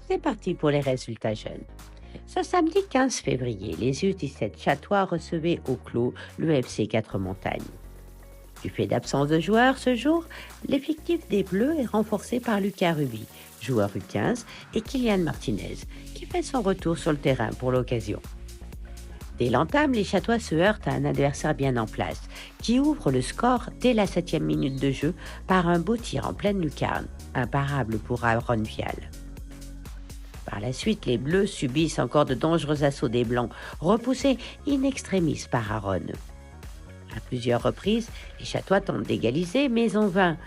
C'est parti pour les résultats jeunes. Ce samedi 15 février, les U17 Chatois recevaient au clos le FC 4 Montagnes. Du fait d'absence de joueurs ce jour, l'effectif des Bleus est renforcé par Lucas Ruby, joueur U15, et Kylian Martinez, qui fait son retour sur le terrain pour l'occasion. Dès l'entame, les Chatois se heurtent à un adversaire bien en place, qui ouvre le score dès la 7e minute de jeu par un beau tir en pleine lucarne, imparable pour Aaron Vial. Par la suite, les Bleus subissent encore de dangereux assauts des Blancs, repoussés in extremis par Aaron. À plusieurs reprises, les Chatois tentent d'égaliser, mais en vain.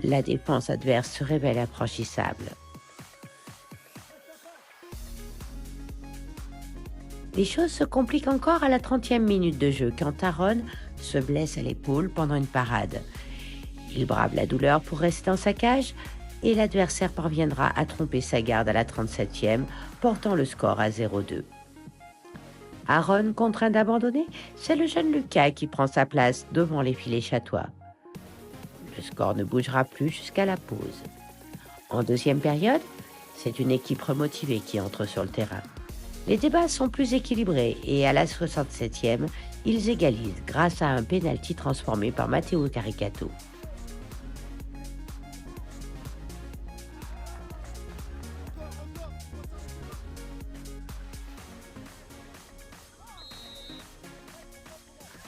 La défense adverse se révèle infranchissable. Les choses se compliquent encore à la 30e minute de jeu, quand Aaron se blesse à l'épaule pendant une parade. Il brave la douleur pour rester dans sa cage, et l'adversaire parviendra à tromper sa garde à la 37e, portant le score à 0-2. Aaron, contraint d'abandonner, c'est le jeune Lucas qui prend sa place devant les filets chatois. Le score ne bougera plus jusqu'à la pause. En deuxième période, c'est une équipe remotivée qui entre sur le terrain. Les débats sont plus équilibrés et à la 67e, ils égalisent grâce à un pénalty transformé par Matteo Caricato.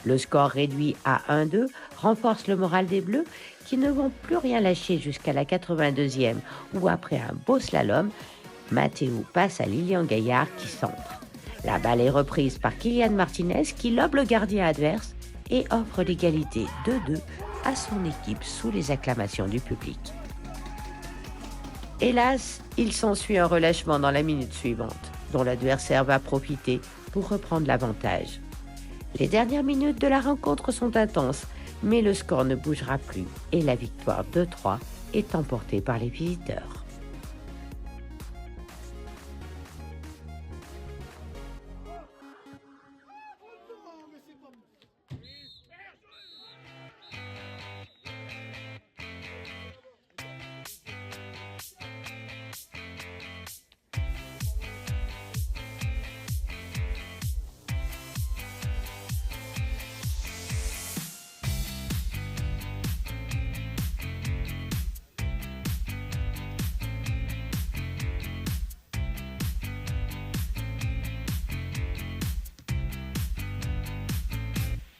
Le score réduit à 1-2 renforce le moral des Bleus qui ne vont plus rien lâcher jusqu'à la 82e où, après un beau slalom, Matteo passe à Lilian Gaillard qui centre. La balle est reprise par Kylian Martinez qui lobe le gardien adverse et offre l'égalité 2-2 à son équipe sous les acclamations du public. Hélas, il s'ensuit un relâchement dans la minute suivante, dont l'adversaire va profiter pour reprendre l'avantage. Les dernières minutes de la rencontre sont intenses, mais le score ne bougera plus et la victoire 2-3 est emportée par les visiteurs.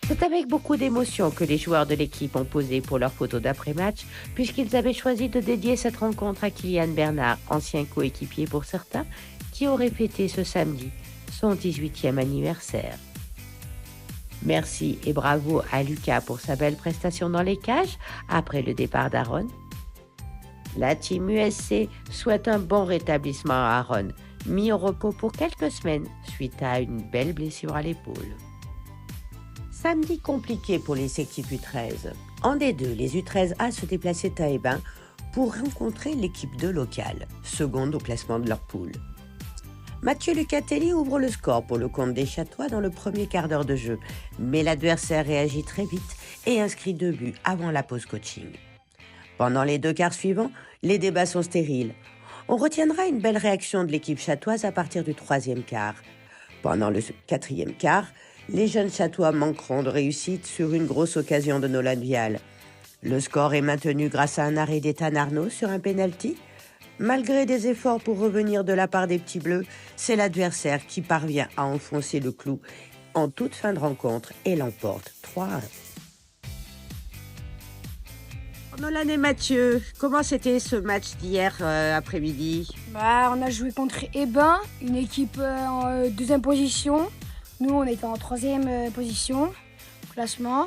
C'est avec beaucoup d'émotion que les joueurs de l'équipe ont posé pour leur photo d'après-match, puisqu'ils avaient choisi de dédier cette rencontre à Kylian Bernard, ancien coéquipier pour certains, qui aurait fêté ce samedi son 18e anniversaire. Merci et bravo à Lucas pour sa belle prestation dans les cages après le départ d'Aaron. La team USC souhaite un bon rétablissement à Aaron, mis au repos pour quelques semaines suite à une belle blessure à l'épaule. Samedi compliqué pour les équipes U13. En D2, les U13A se déplaçaient à Hébin pour rencontrer l'équipe 2 locale, seconde au classement de leur poule. Mathieu Lucatelli ouvre le score pour le compte des Chatois dans le premier quart d'heure de jeu, mais l'adversaire réagit très vite et inscrit 2 buts avant la pause coaching. Pendant les 2 quarts suivants, les débats sont stériles. On retiendra une belle réaction de l'équipe chatoise à partir du 3e quart. Pendant le 4e quart, les jeunes Chatois manqueront de réussite sur une grosse occasion de Nolan Vial. Le score est maintenu grâce à un arrêt d'Ethan Arnaud sur un pénalty. Malgré des efforts pour revenir de la part des petits bleus, c'est l'adversaire qui parvient à enfoncer le clou en toute fin de rencontre et l'emporte 3-1. Nolan et Mathieu, comment c'était ce match d'hier après-midi? On a joué contre Hébin, une équipe en deuxième position. Nous, on était en troisième position au classement.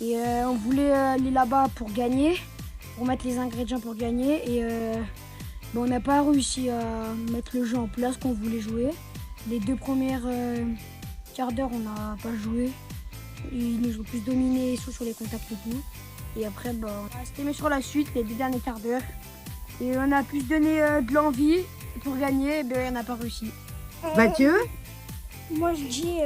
Et on voulait aller là-bas pour gagner, pour mettre les ingrédients pour gagner. Et on n'a pas réussi à mettre le jeu en place qu'on voulait jouer. Les 2 premières quarts d'heure, on n'a pas joué. Ils nous ont plus dominés sur les contacts et tout. Et après, on a resté mis sur la suite les 2 derniers quarts d'heure. Et on a plus donné de l'envie pour gagner, et on n'a pas réussi. Mathieu? Moi je dis,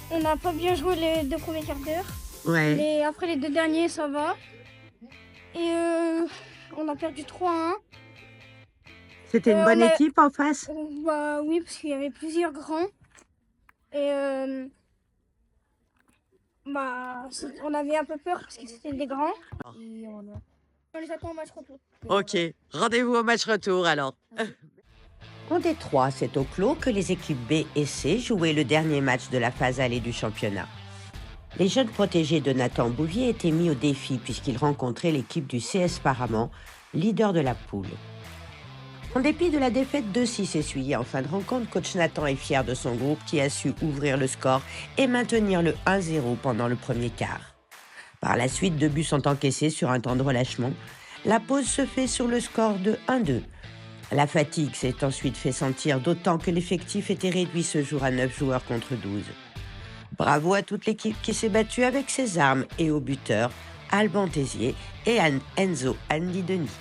on n'a pas bien joué les 2 premiers quarts d'heure. Ouais. Mais après les 2 derniers, ça va. Et on a perdu 3-1. C'était une bonne équipe en face? Bah oui, parce qu'il y avait plusieurs grands. Et on avait un peu peur parce que c'était des grands. Et on les attend au match retour. Ok, rendez-vous au match retour alors. En Détroit, c'est au clos que les équipes B et C jouaient le dernier match de la phase allée du championnat. Les jeunes protégés de Nathan Bouvier étaient mis au défi puisqu'ils rencontraient l'équipe du CS Paramant, leader de la poule. En dépit de la défaite 2-6 essuyée en fin de rencontre, coach Nathan est fier de son groupe qui a su ouvrir le score et maintenir le 1-0 pendant le premier quart. Par la suite, 2 buts sont encaissés sur un temps de relâchement. La pause se fait sur le score de 1-2. La fatigue s'est ensuite fait sentir, d'autant que l'effectif était réduit ce jour à 9 joueurs contre 12. Bravo à toute l'équipe qui s'est battue avec ses armes et aux buteurs, Alban Tézier et Enzo Andy Denis.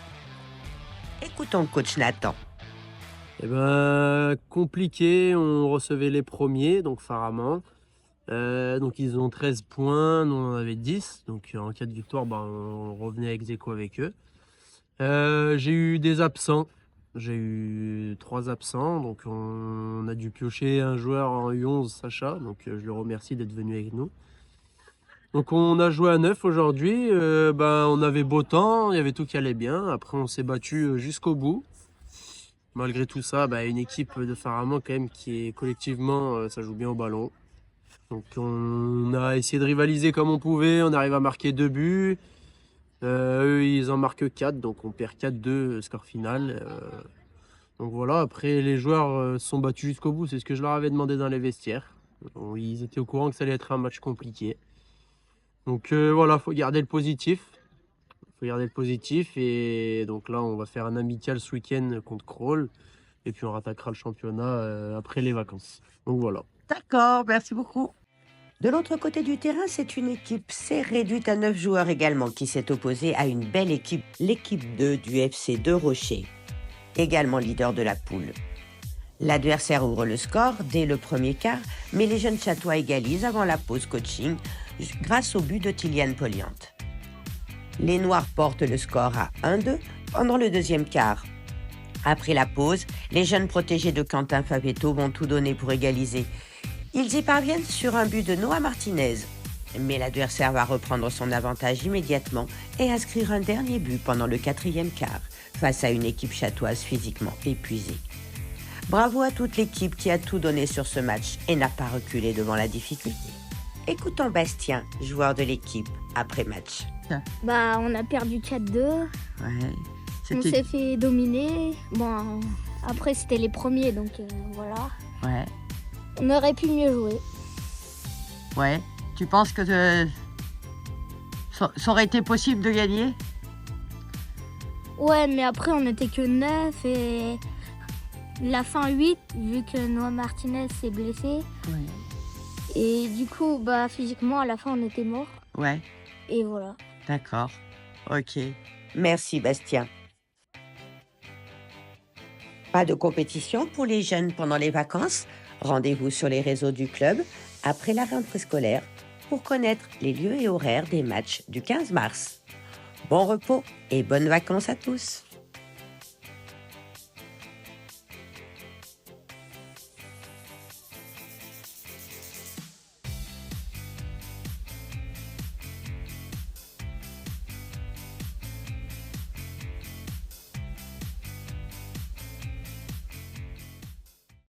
Écoutons coach Nathan. Compliqué, on recevait les premiers, donc Faraman. Donc ils ont 13 points, nous on en avait 10. Donc en cas de victoire, on revenait ex aequo avec eux. J'ai eu des absents. J'ai eu 3 absents, donc on a dû piocher un joueur en U11, Sacha, donc je le remercie d'être venu avec nous. Donc on a joué à 9 aujourd'hui, on avait beau temps, il y avait tout qui allait bien, après on s'est battu jusqu'au bout. Malgré tout ça, une équipe de Faraman quand même qui est collectivement, ça joue bien au ballon. Donc on a essayé de rivaliser comme on pouvait, on arrive à marquer 2 buts. Eux, ils en marquent 4, donc on perd 4-2, score final. Donc voilà, après les joueurs se sont battus jusqu'au bout, c'est ce que je leur avais demandé dans les vestiaires. Ils étaient au courant que ça allait être un match compliqué. Donc voilà, faut garder le positif. Et donc là, on va faire un amical ce week-end contre Crolles. Et puis on rattaquera le championnat après les vacances. Donc voilà. D'accord, merci beaucoup. De l'autre côté du terrain, c'est une équipe C réduite à 9 joueurs également qui s'est opposée à une belle équipe, l'équipe 2 du FC de Rocher, également leader de la poule. L'adversaire ouvre le score dès le premier quart, mais les jeunes Chatois égalisent avant la pause coaching grâce au but de Tiliane Poliante. Les Noirs portent le score à 1-2 pendant le deuxième quart. Après la pause, les jeunes protégés de Quentin Favetto vont tout donner pour égaliser. Ils y parviennent sur un but de Noah Martinez. Mais l'adversaire va reprendre son avantage immédiatement et inscrire un dernier but pendant le quatrième quart, face à une équipe chatoise physiquement épuisée. Bravo à toute l'équipe qui a tout donné sur ce match et n'a pas reculé devant la difficulté. Écoutons Bastien, joueur de l'équipe, après match. On a perdu 4-2. Ouais. On s'est fait dominer. Bon, après c'était les premiers, donc voilà. Ouais. On aurait pu mieux jouer. Ouais. Tu penses que ça aurait été possible de gagner? Ouais, mais après on n'était que 9 et la fin 8, vu que Noah Martinez s'est blessé. Ouais. Et du coup, physiquement, à la fin, on était morts. Ouais. Et voilà. D'accord. Ok. Merci Bastien. Pas de compétition pour les jeunes pendant les vacances? Rendez-vous sur les réseaux du club après la rentrée scolaire pour connaître les lieux et horaires des matchs du 15 mars. Bon repos et bonnes vacances à tous.